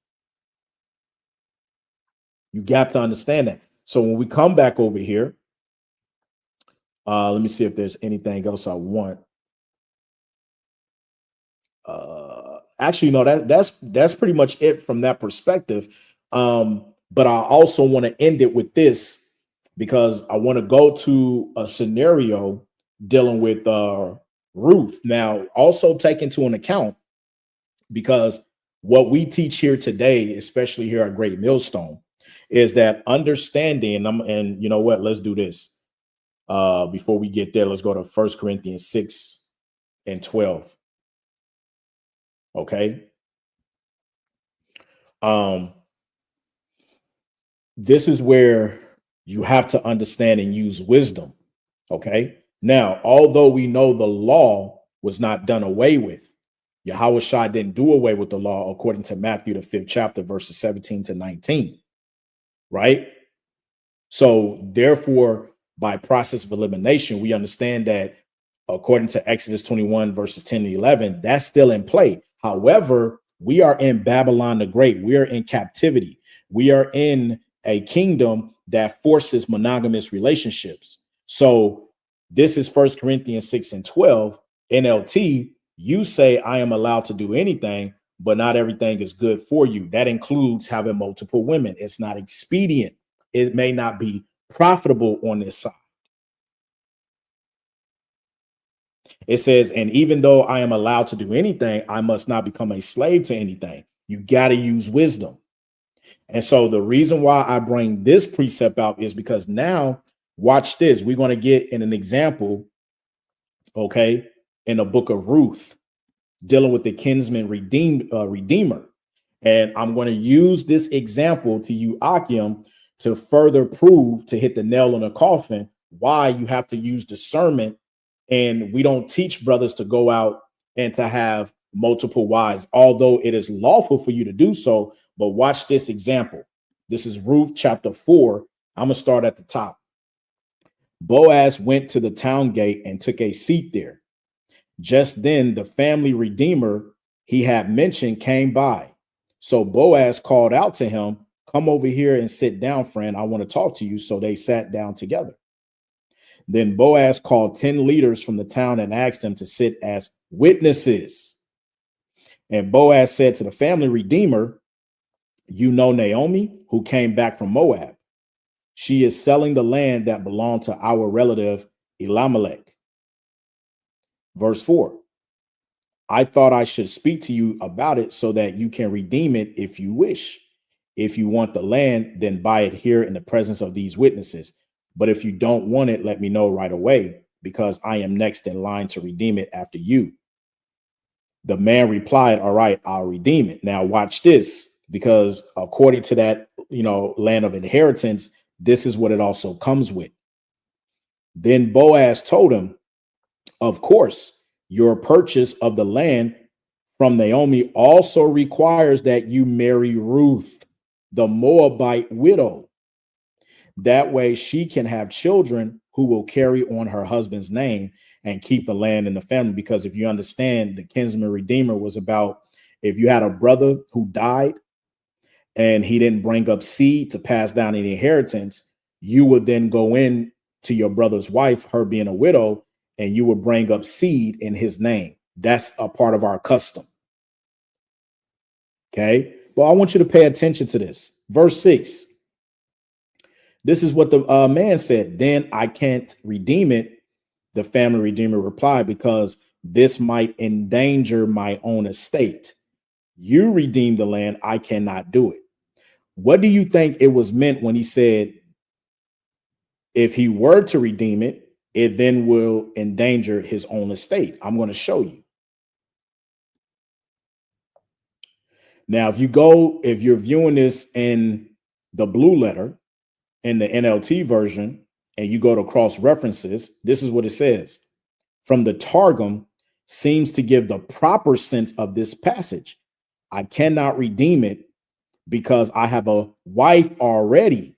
You got to understand that. So when we come back over here, let me see if there's anything else I want. Actually, no, that's pretty much it from that perspective. But I also want to end it with this, because I want to go to a scenario dealing with Ruth. Now, also take into an account, because what we teach here today, especially here at Great Millstone, is that understanding, and you know what, let's do this. Before we get there, let's go to 1 Corinthians 6 and 12. Okay. This is where you have to understand and use wisdom. Okay. Now, although we know the law was not done away with, Yahweh Shai didn't do away with the law according to Matthew, the 5th chapter, verses 17 to 19. Right. So therefore, by process of elimination, we understand that according to Exodus 21, verses 10 and 11, that's still in play. However, we are in Babylon the Great. We are in captivity. We are in a kingdom that forces monogamous relationships. So this is 1 Corinthians 6 and 12. NLT, you say I am allowed to do anything, but not everything is good for you. That includes having multiple women. It's not expedient. It may not be profitable on this side. It says, and even though I am allowed to do anything, I must not become a slave to anything. You got to use wisdom. And so the reason why I bring this precept out is because now, watch this. We're going to get in an example, okay, in the book of Ruth, dealing with the kinsman redeemer. And I'm going to use this example to you, Akim, to further prove, to hit the nail on the coffin, why you have to use discernment. And we don't teach brothers to go out and to have multiple wives, although it is lawful for you to do so. But watch this example. This is Ruth chapter 4. I'm going to start at the top. Boaz went to the town gate and took a seat there. Just then, the family redeemer he had mentioned came by. So Boaz called out to him, "Come over here and sit down, friend. I want to talk to you." So they sat down together. Then Boaz called 10 leaders from the town and asked them to sit as witnesses. And Boaz said to the family redeemer, "You know Naomi, who came back from Moab. She is selling the land that belonged to our relative Elimelech." Verse 4. "I thought I should speak to you about it so that you can redeem it if you wish. If you want the land, then buy it here in the presence of these witnesses. But if you don't want it, let me know right away, because I am next in line to redeem it after you." The man replied, "All right, I'll redeem it." Now watch this, because according to that, land of inheritance, this is what it also comes with. Then Boaz told him, "Of course, your purchase of the land from Naomi also requires that you marry Ruth, the Moabite widow. That way she can have children who will carry on her husband's name and keep the land in the family." Because if you understand, the kinsman redeemer was about, if you had a brother who died and he didn't bring up seed to pass down any inheritance, you would then go in to your brother's wife, her being a widow, and you would bring up seed in his name. That's a part of our custom. Okay. Well, I want you to pay attention to this. Verse 6. This is what the man said. "Then I can't redeem it," the family redeemer replied, "because this might endanger my own estate. You redeem the land, I cannot do it." What do you think it was meant when he said, if he were to redeem it, it then will endanger his own estate? I'm going to show you. Now, if you're viewing this in the blue letter, in the NLT version, and you go to cross references, this is what it says. From the Targum seems to give the proper sense of this passage. I cannot redeem it because I have a wife already,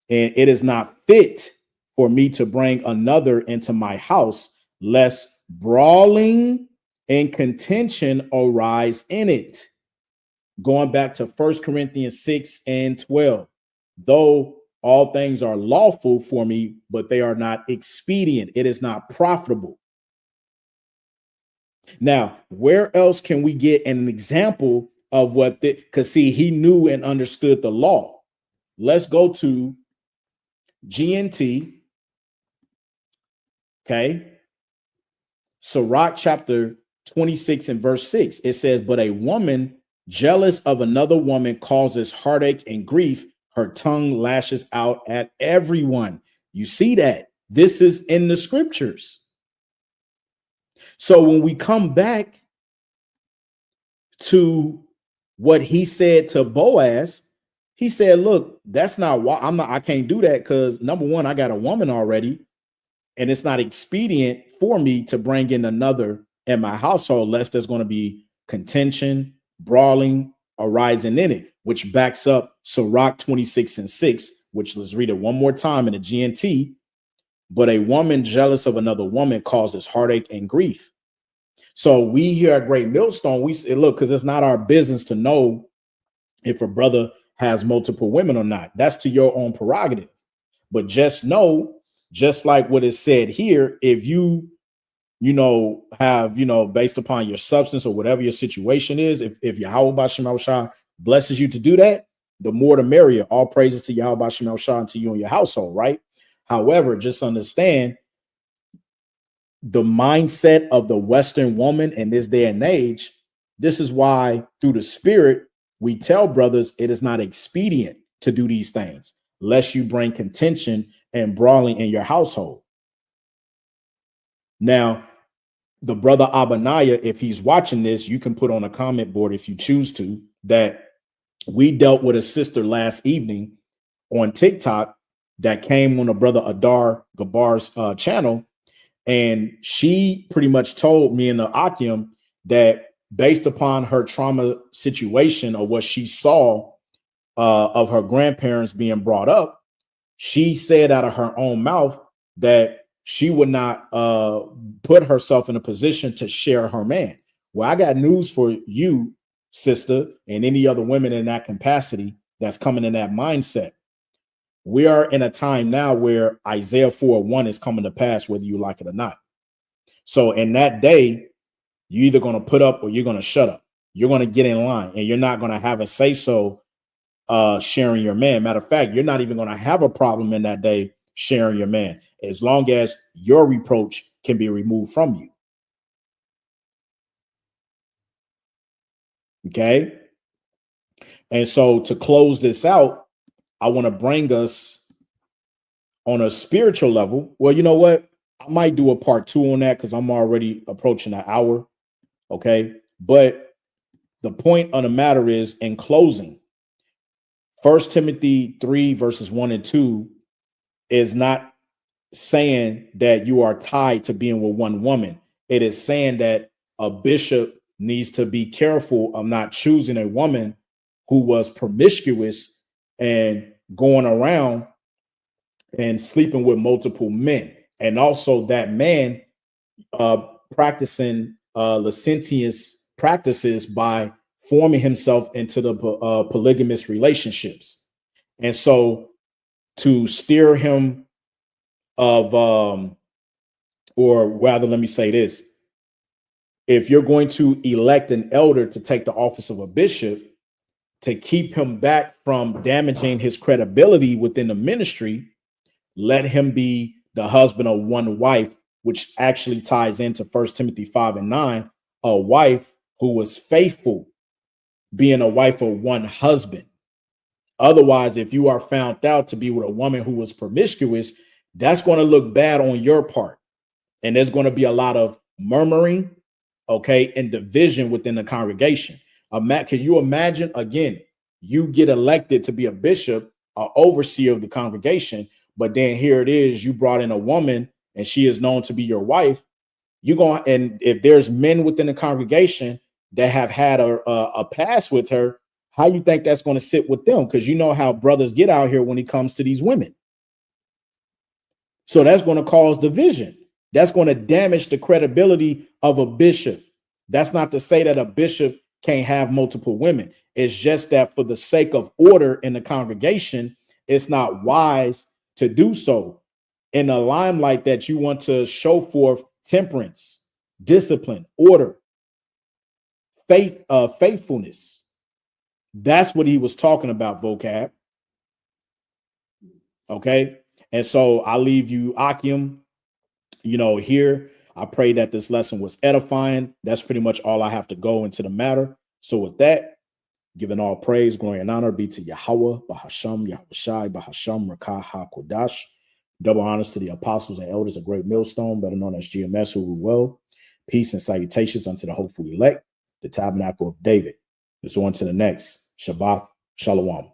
and it is not fit for me to bring another into my house, lest brawling and contention arise in it. Going back to 1 Corinthians 6 and 12. Though all things are lawful for me, but they are not expedient. It is not profitable. Now, where else can we get an example of what the, because see, he knew and understood the law. Let's go to GNT. Okay. Sirach chapter 26 and verse 6. It says, but a woman jealous of another woman causes heartache and grief. Her tongue lashes out at everyone. You see that? This is in the scriptures. So when we come back to what he said to Boaz, he said, look, that's not why I can't do that, because number one, I got a woman already, and it's not expedient for me to bring in another in my household, lest there's going to be contention, brawling arising in it, which backs up Sirach 26 and 6, which let's read it one more time in the GNT. But a woman jealous of another woman causes heartache and grief. So we here at Great Millstone, we say, look, because it's not our business to know if a brother has multiple women or not. That's to your own prerogative. But just know, just like what is said here, if you have, based upon your substance or whatever your situation is, if Yahweh B'Shem Shah blesses you to do that, the more the merrier. All praises to Yahweh B'Shem Shah and to you and your household, right? However, just understand the mindset of the Western woman in this day and age. This is why through the spirit, we tell brothers it is not expedient to do these things, lest you bring contention and brawling in your household. Now, the brother Abaniah, if he's watching this, you can put on a comment board if you choose to, that we dealt with a sister last evening on TikTok that came on a brother Adar Gabar's channel. And she pretty much told me and the Akim that based upon her trauma situation or what she saw of her grandparents being brought up, she said out of her own mouth that she would not put herself in a position to share her man. Well, I got news for you, sister, and any other women in that capacity that's coming in that mindset. We are in a time now where Isaiah 4:1 is coming to pass, whether you like it or not. So in that day, you're either going to put up or you're going to shut up. You're going to get in line, and you're not going to have a say so sharing your man. Matter of fact, you're not even going to have a problem in that day sharing your man, as long as your reproach can be removed from you. Okay. And so to close this out, I want to bring us on a spiritual level. Well, you know what? I might do a part 2 on that because I'm already approaching an hour. Okay. But the point of the matter is, in closing, 1 Timothy 3 verses 1 and 2 is not saying that you are tied to being with one woman. It is saying that a bishop needs to be careful of not choosing a woman who was promiscuous and going around and sleeping with multiple men. And also that man practicing licentious practices by forming himself into the polygamous relationships. And so to steer him of, or rather, let me say this. If you're going to elect an elder to take the office of a bishop, to keep him back from damaging his credibility within the ministry, let him be the husband of one wife, which actually ties into 1 Timothy 5 and 9, a wife who was faithful, being a wife of one husband. Otherwise, if you are found out to be with a woman who was promiscuous, that's going to look bad on your part. And there's going to be a lot of murmuring, okay, and division within the congregation. Can you imagine, again, you get elected to be a bishop, an overseer of the congregation, but then here it is, you brought in a woman and she is known to be your wife. And if there's men within the congregation that have had a past with her, how you think that's going to sit with them? Because you know how brothers get out here when it comes to these women. So that's going to cause division. That's going to damage the credibility of a bishop. That's not to say that a bishop can't have multiple women. It's just that for the sake of order in the congregation, it's not wise to do so. In a limelight that you want to show forth temperance, discipline, order, faithfulness. That's what he was talking about, vocab. Okay. And so I leave you, Akim, here. I pray that this lesson was edifying. That's pretty much all I have to go into the matter. So with that, giving all praise, glory, and honor be to Yahweh, Bahasham, Yahushai, Bahasham, Rakah, HaKodash. Double honors to the apostles and elders of Great Millstone, better known as GMS, who rule well. Peace and salutations unto the hopeful elect, the tabernacle of David. Let's go on to the next. Shabbat Shalom.